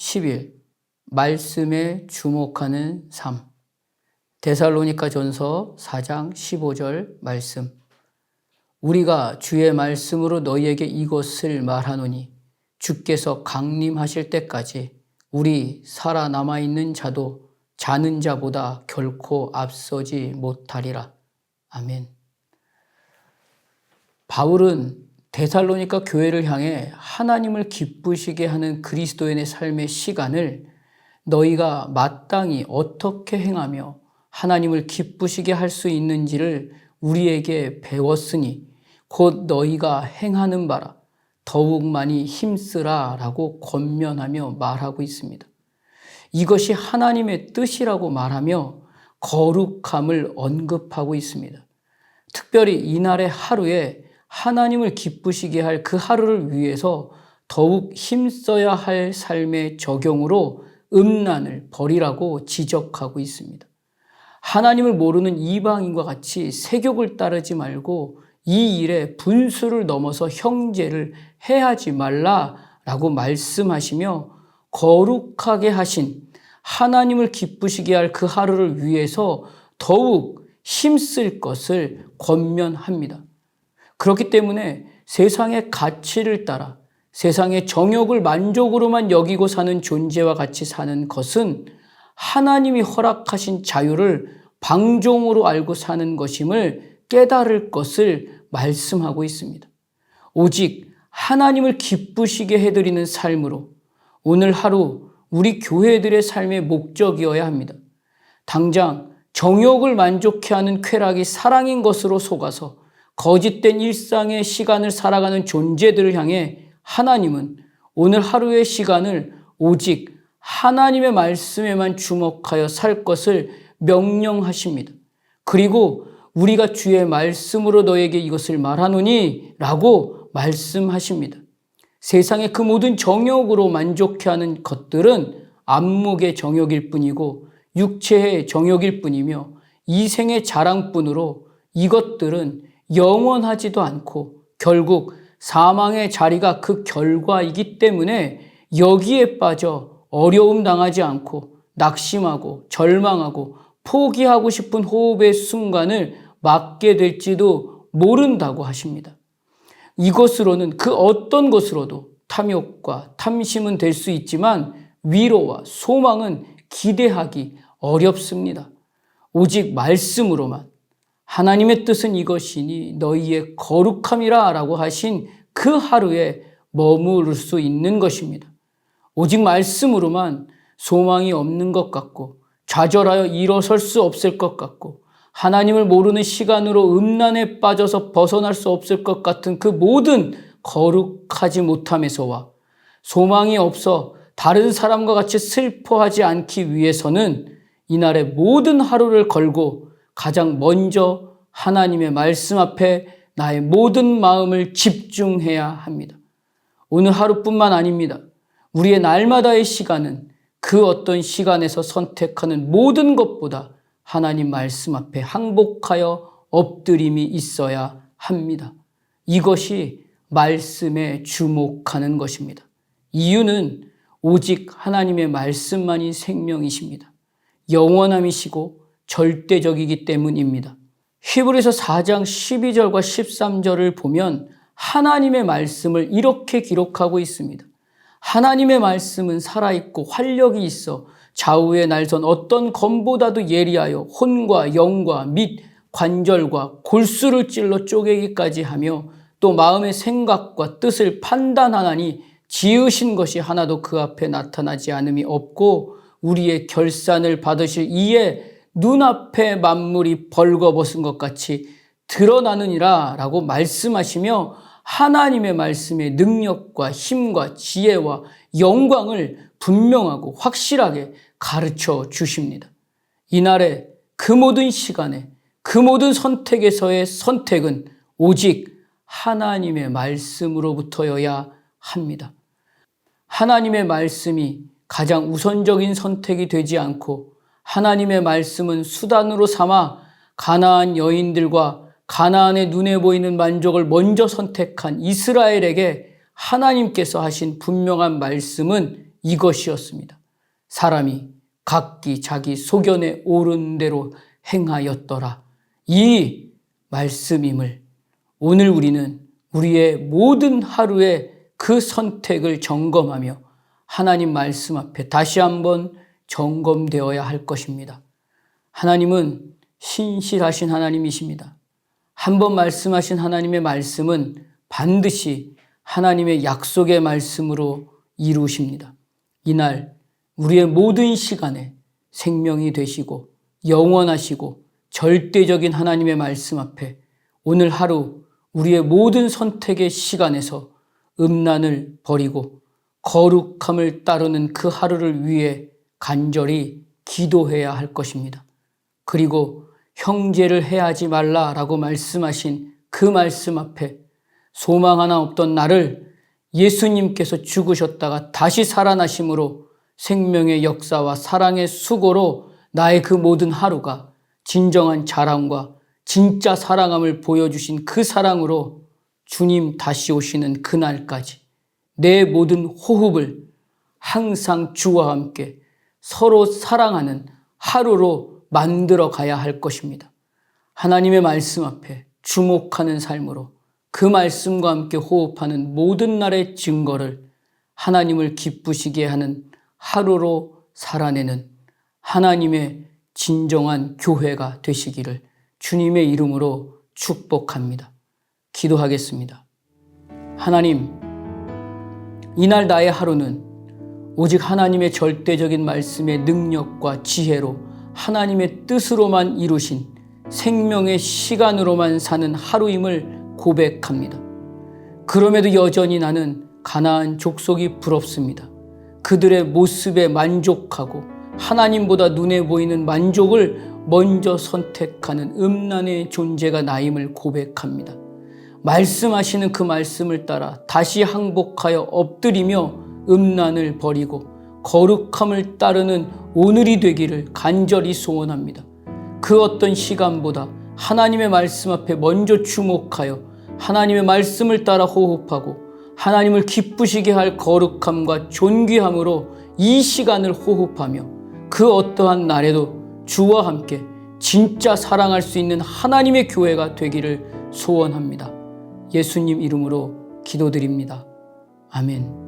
10일 말씀에 주목하는 삶. 데살로니가전서 4장 15절 말씀. 우리가 주의 말씀으로 너희에게 이것을 말하노니 주께서 강림하실 때까지 우리 살아남아 있는 자도 자는 자보다 결코 앞서지 못하리라. 아멘. 바울은 데살로니가 교회를 향해 하나님을 기쁘시게 하는 그리스도인의 삶의 시간을 너희가 마땅히 어떻게 행하며 하나님을 기쁘시게 할 수 있는지를 우리에게 배웠으니 곧 너희가 행하는 바라 더욱 많이 힘쓰라 라고 권면하며 말하고 있습니다. 이것이 하나님의 뜻이라고 말하며 거룩함을 언급하고 있습니다. 특별히 이날의 하루에 하나님을 기쁘시게 할 그 하루를 위해서 더욱 힘써야 할 삶의 적용으로 음란을 버리라고 지적하고 있습니다. 하나님을 모르는 이방인과 같이 세욕을 따르지 말고 이 일에 분수를 넘어서 형제를 해하지 말라라고 말씀하시며 거룩하게 하신 하나님을 기쁘시게 할 그 하루를 위해서 더욱 힘쓸 것을 권면합니다. 그렇기 때문에 세상의 가치를 따라 세상의 정욕을 만족으로만 여기고 사는 존재와 같이 사는 것은 하나님이 허락하신 자유를 방종으로 알고 사는 것임을 깨달을 것을 말씀하고 있습니다. 오직 하나님을 기쁘시게 해드리는 삶으로 오늘 하루 우리 교회들의 삶의 목적이어야 합니다. 당장 정욕을 만족해 하는 쾌락이 사랑인 것으로 속아서 거짓된 일상의 시간을 살아가는 존재들을 향해 하나님은 오늘 하루의 시간을 오직 하나님의 말씀에만 주목하여 살 것을 명령하십니다. 그리고 우리가 주의 말씀으로 너에게 이것을 말하노니 라고 말씀하십니다. 세상의 그 모든 정욕으로 만족해 하는 것들은 안목의 정욕일 뿐이고 육체의 정욕일 뿐이며 이생의 자랑뿐으로 이것들은 영원하지도 않고 결국 사망의 자리가 그 결과이기 때문에 여기에 빠져 어려움 당하지 않고 낙심하고 절망하고 포기하고 싶은 호흡의 순간을 맞게 될지도 모른다고 하십니다. 이것으로는 그 어떤 것으로도 탐욕과 탐심은 될 수 있지만 위로와 소망은 기대하기 어렵습니다. 오직 말씀으로만 하나님의 뜻은 이것이니 너희의 거룩함이라 라고 하신 그 하루에 머무를 수 있는 것입니다. 오직 말씀으로만 소망이 없는 것 같고 좌절하여 일어설 수 없을 것 같고 하나님을 모르는 시간으로 음란에 빠져서 벗어날 수 없을 것 같은 그 모든 거룩하지 못함에서와 소망이 없어 다른 사람과 같이 슬퍼하지 않기 위해서는 이날의 모든 하루를 걸고 가장 먼저 하나님의 말씀 앞에 나의 모든 마음을 집중해야 합니다. 오늘 하루뿐만 아닙니다. 우리의 날마다의 시간은 그 어떤 시간에서 선택하는 모든 것보다 하나님 말씀 앞에 항복하여 엎드림이 있어야 합니다. 이것이 말씀에 주목하는 것입니다. 이유는 오직 하나님의 말씀만이 생명이십니다. 영원함이시고 절대적이기 때문입니다. 히브리서 4장 12절과 13절을 보면 하나님의 말씀을 이렇게 기록하고 있습니다. 하나님의 말씀은 살아있고 활력이 있어 좌우에 날선 어떤 검보다도 예리하여 혼과 영과 및 관절과 골수를 찔러 쪼개기까지 하며 또 마음의 생각과 뜻을 판단하나니 지으신 것이 하나도 그 앞에 나타나지 않음이 없고 우리의 결산을 받으실 이에 눈앞에 만물이 벌거벗은 것 같이 드러나느니라 라고 말씀하시며 하나님의 말씀의 능력과 힘과 지혜와 영광을 분명하고 확실하게 가르쳐 주십니다. 이날의 그 모든 시간에 그 모든 선택에서의 선택은 오직 하나님의 말씀으로부터여야 합니다. 하나님의 말씀이 가장 우선적인 선택이 되지 않고 하나님의 말씀은 수단으로 삼아 가나안 여인들과 가나안의 눈에 보이는 만족을 먼저 선택한 이스라엘에게 하나님께서 하신 분명한 말씀은 이것이었습니다. 사람이 각기 자기 소견에 오른 대로 행하였더라. 이 말씀임을 오늘 우리는 우리의 모든 하루의 그 선택을 점검하며 하나님 말씀 앞에 다시 한번 점검되어야 할 것입니다. 하나님은 신실하신 하나님이십니다. 한번 말씀하신 하나님의 말씀은 반드시 하나님의 약속의 말씀으로 이루십니다. 이날 우리의 모든 시간에 생명이 되시고 영원하시고 절대적인 하나님의 말씀 앞에 오늘 하루 우리의 모든 선택의 시간에서 음란을 버리고 거룩함을 따르는 그 하루를 위해 간절히 기도해야 할 것입니다. 그리고 형제를 해하지 말라라고 말씀하신 그 말씀 앞에 소망 하나 없던 나를 예수님께서 죽으셨다가 다시 살아나심으로 생명의 역사와 사랑의 수고로 나의 그 모든 하루가 진정한 자랑과 진짜 사랑함을 보여주신 그 사랑으로 주님 다시 오시는 그날까지 내 모든 호흡을 항상 주와 함께 서로 사랑하는 하루로 만들어 가야 할 것입니다. 하나님의 말씀 앞에 주목하는 삶으로 그 말씀과 함께 호흡하는 모든 날의 증거를 하나님을 기쁘시게 하는 하루로 살아내는 하나님의 진정한 교회가 되시기를 주님의 이름으로 축복합니다. 기도하겠습니다. 하나님, 이날 나의 하루는 오직 하나님의 절대적인 말씀의 능력과 지혜로 하나님의 뜻으로만 이루신 생명의 시간으로만 사는 하루임을 고백합니다. 그럼에도 여전히 나는 가나안 족속이 부럽습니다. 그들의 모습에 만족하고 하나님보다 눈에 보이는 만족을 먼저 선택하는 음란의 존재가 나임을 고백합니다. 말씀하시는 그 말씀을 따라 다시 항복하여 엎드리며 음란을 버리고 거룩함을 따르는 오늘이 되기를 간절히 소원합니다. 그 어떤 시간보다 하나님의 말씀 앞에 먼저 주목하여 하나님의 말씀을 따라 호흡하고 하나님을 기쁘시게 할 거룩함과 존귀함으로 이 시간을 호흡하며 그 어떠한 날에도 주와 함께 진짜 사랑할 수 있는 하나님의 교회가 되기를 소원합니다. 예수님 이름으로 기도드립니다. 아멘.